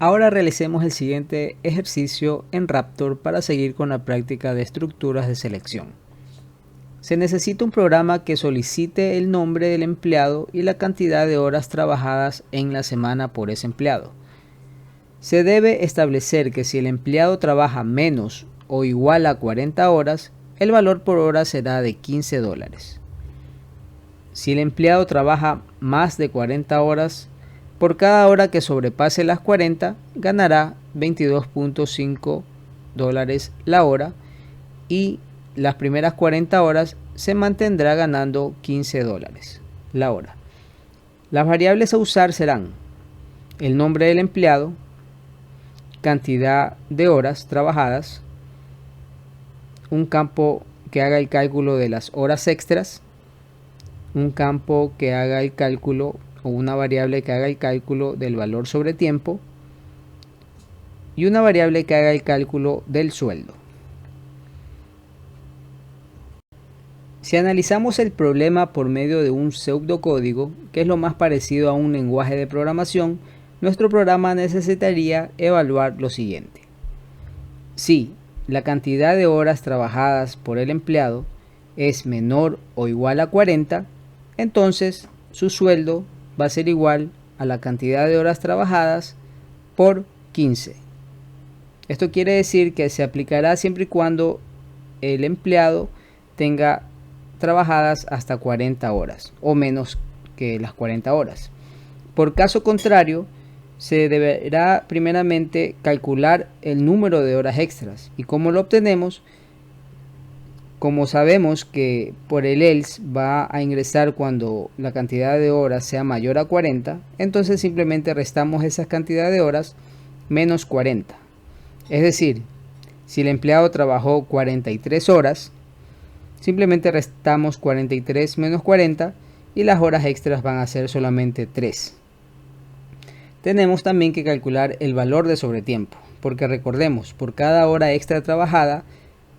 Ahora realicemos el siguiente ejercicio en Raptor para seguir con la práctica de estructuras de selección. Se necesita un programa que solicite el nombre del empleado y la cantidad de horas trabajadas en la semana por ese empleado. Se debe establecer que si el empleado trabaja menos o igual a 40 horas, el valor por hora será de $15. Si el empleado trabaja más de 40 horas, por cada hora que sobrepase las 40, ganará $22.5 la hora y las primeras 40 horas se mantendrá ganando $15 la hora. Las variables a usar serán el nombre del empleado, cantidad de horas trabajadas, un campo que haga el cálculo de las horas extras, un campo que haga el cálculo o una variable que haga el cálculo del valor sobre tiempo y una variable que haga el cálculo del sueldo. Si analizamos el problema por medio de un pseudocódigo, que es lo más parecido a un lenguaje de programación, nuestro programa necesitaría evaluar lo siguiente. Si la cantidad de horas trabajadas por el empleado es menor o igual a 40, entonces su sueldo va a ser igual a la cantidad de horas trabajadas por 15. Esto quiere decir que se aplicará siempre y cuando el empleado tenga trabajadas hasta 40 horas o menos que las 40 horas. Por caso contrario, se deberá primeramente calcular el número de horas extras. ¿Y cómo lo obtenemos? Como sabemos que por el else va a ingresar cuando la cantidad de horas sea mayor a 40, entonces simplemente restamos esa cantidad de horas menos 40. Es decir, si el empleado trabajó 43 horas, simplemente restamos 43 menos 40 y las horas extras van a ser solamente 3. Tenemos también que calcular el valor de sobretiempo, porque recordemos, por cada hora extra trabajada,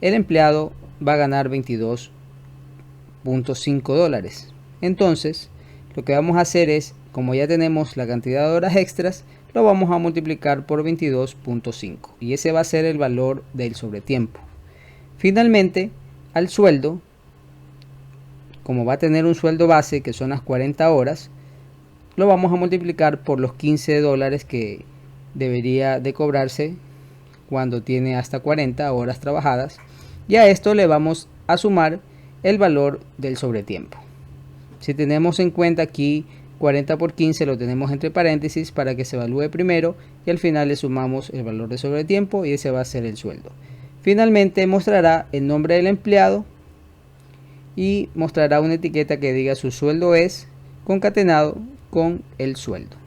el empleado va a ganar $22.5. Entonces, lo que vamos a hacer es, como ya tenemos la cantidad de horas extras, lo vamos a multiplicar por 22.5 y ese va a ser el valor del sobretiempo. Finalmente, al sueldo, como va a tener un sueldo base que son las 40 horas, lo vamos a multiplicar por los $15 que debería de cobrarse cuando tiene hasta 40 horas trabajadas, y a esto le vamos a sumar el valor del sobretiempo. Si tenemos en cuenta aquí 40 por 15 lo tenemos entre paréntesis para que se evalúe primero y al final le sumamos el valor de sobretiempo y ese va a ser el sueldo. Finalmente mostrará el nombre del empleado y mostrará una etiqueta que diga su sueldo es concatenado con el sueldo.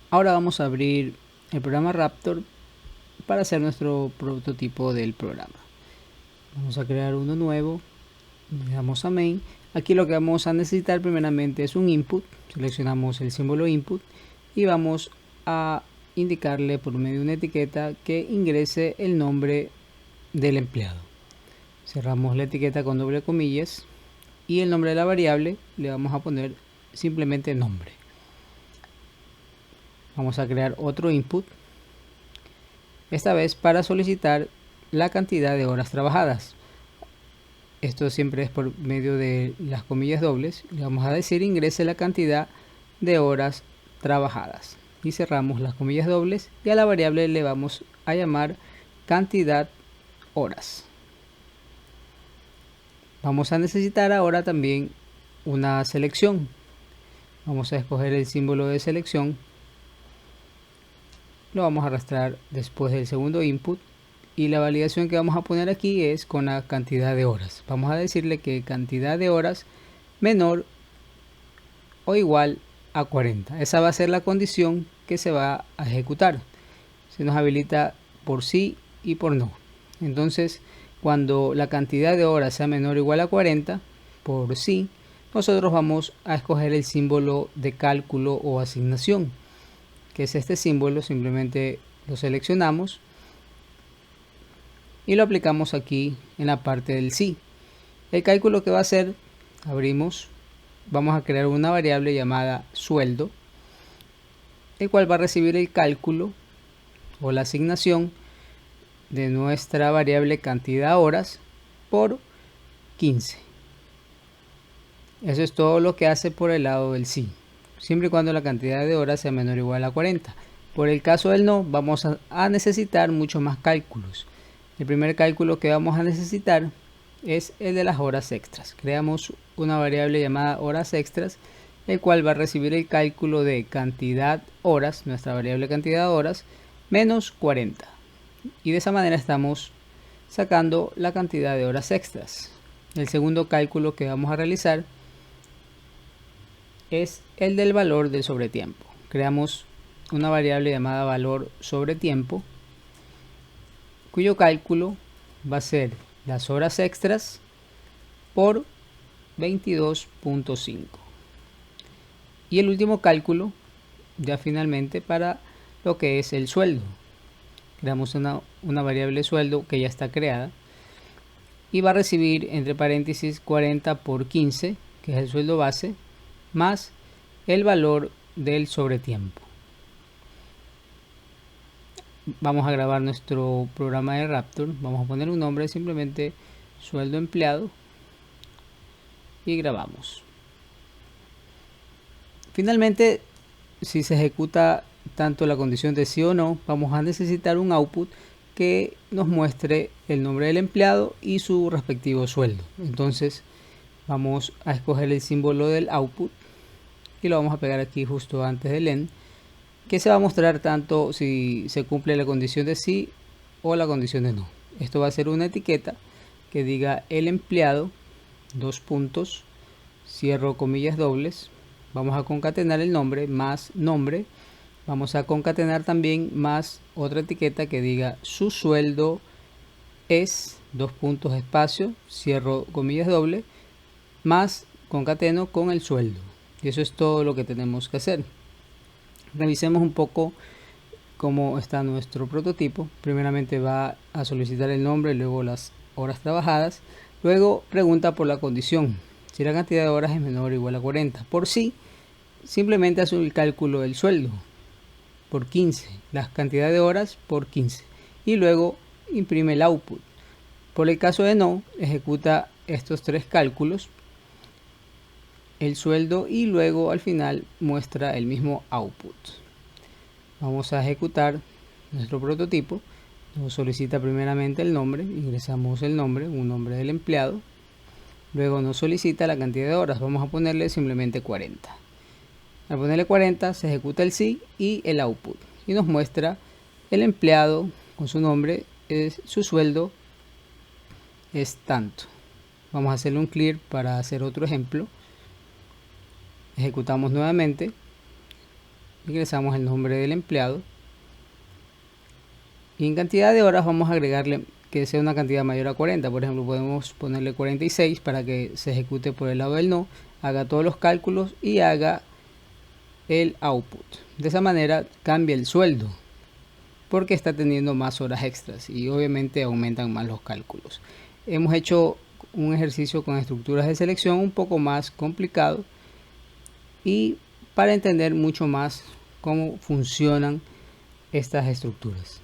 Ahora vamos a abrir el programa Raptor para hacer nuestro prototipo del programa. Vamos a crear uno nuevo, le damos a main. Aquí lo que vamos a necesitar primeramente es un input, seleccionamos el símbolo input y vamos a indicarle por medio de una etiqueta que ingrese el nombre del empleado. Cerramos la etiqueta con doble comillas y el nombre de la variable le vamos a poner simplemente nombre. Vamos a crear otro input, esta vez para solicitar la cantidad de horas trabajadas. Esto siempre es por medio de las comillas dobles. Le vamos a decir ingrese la cantidad de horas trabajadas y cerramos las comillas dobles y a la variable le vamos a llamar cantidad horas. Vamos a necesitar ahora también una selección. Vamos a escoger el símbolo de selección, lo vamos a arrastrar después del segundo input y la validación que vamos a poner aquí es con la cantidad de horas. Vamos a decirle que cantidad de horas menor o igual a 40. Esa va a ser la condición que se va a ejecutar. Se nos habilita por sí y por no. Entonces, cuando la cantidad de horas sea menor o igual a 40, por sí, nosotros vamos a escoger el símbolo de cálculo o asignación, que es este símbolo. Simplemente lo seleccionamos y lo aplicamos aquí en la parte del sí. El cálculo que va a hacer, abrimos, vamos a crear una variable llamada sueldo. el cual va a recibir el cálculo o la asignación de nuestra variable cantidad horas por 15. Eso es todo lo que hace por el lado del sí, siempre y cuando la cantidad de horas sea menor o igual a 40. Por el caso del no, vamos a necesitar muchos más cálculos. El primer cálculo que vamos a necesitar es el de las horas extras. Creamos una variable llamada horas extras, el cual va a recibir el cálculo de cantidad horas, nuestra variable cantidad horas, menos 40. Y de esa manera estamos sacando la cantidad de horas extras. El segundo cálculo que vamos a realizar es el del valor del sobretiempo. Creamos una variable llamada valor sobre tiempo, cuyo cálculo va a ser las horas extras por 22.5. Y el último cálculo, ya finalmente, para lo que es el sueldo. Creamos una variable sueldo que ya está creada y va a recibir entre paréntesis 40 por 15, que es el sueldo base, más el valor del sobretiempo. Vamos a grabar nuestro programa de Raptor. Vamos a poner un nombre, simplemente sueldo empleado, y grabamos. Finalmente, si se ejecuta tanto la condición de sí o no, vamos a necesitar un output que nos muestre el nombre del empleado y su respectivo sueldo. Entonces vamos a escoger el símbolo del output y lo vamos a pegar aquí justo antes del end, que se va a mostrar tanto si se cumple la condición de sí o la condición de no. Esto va a ser una etiqueta que diga el empleado, dos puntos, cierro comillas dobles, vamos a concatenar el nombre más nombre, vamos a concatenar también más otra etiqueta que diga su sueldo es, dos puntos espacio, cierro comillas doble, más concateno con el sueldo. Y eso es todo lo que tenemos que hacer. Revisemos un poco cómo está nuestro prototipo. Primeramente va a solicitar el nombre, luego las horas trabajadas, luego pregunta por la condición, si la cantidad de horas es menor o igual a 40. Por sí, simplemente hace el cálculo del sueldo por 15, la cantidad de horas por 15, y luego imprime el output. Por el caso de no, ejecuta estos tres cálculos, el sueldo, y luego al final muestra el mismo output. Vamos a ejecutar nuestro prototipo. Nos solicita primeramente el nombre, ingresamos el nombre, un nombre del empleado. Luego nos solicita la cantidad de horas, vamos a ponerle simplemente 40. Al ponerle 40 se ejecuta el sí y el output, y nos muestra el empleado con su nombre, su sueldo es tanto. Vamos a hacerle un clear para hacer otro ejemplo. Ejecutamos nuevamente, ingresamos el nombre del empleado y en cantidad de horas vamos a agregarle que sea una cantidad mayor a 40. Por ejemplo, podemos ponerle 46 para que se ejecute por el lado del no, haga todos los cálculos y haga el output. De esa manera cambia el sueldo porque está teniendo más horas extras y obviamente aumentan más los cálculos. Hemos hecho un ejercicio con estructuras de selección un poco más complicado, y para entender mucho más cómo funcionan estas estructuras.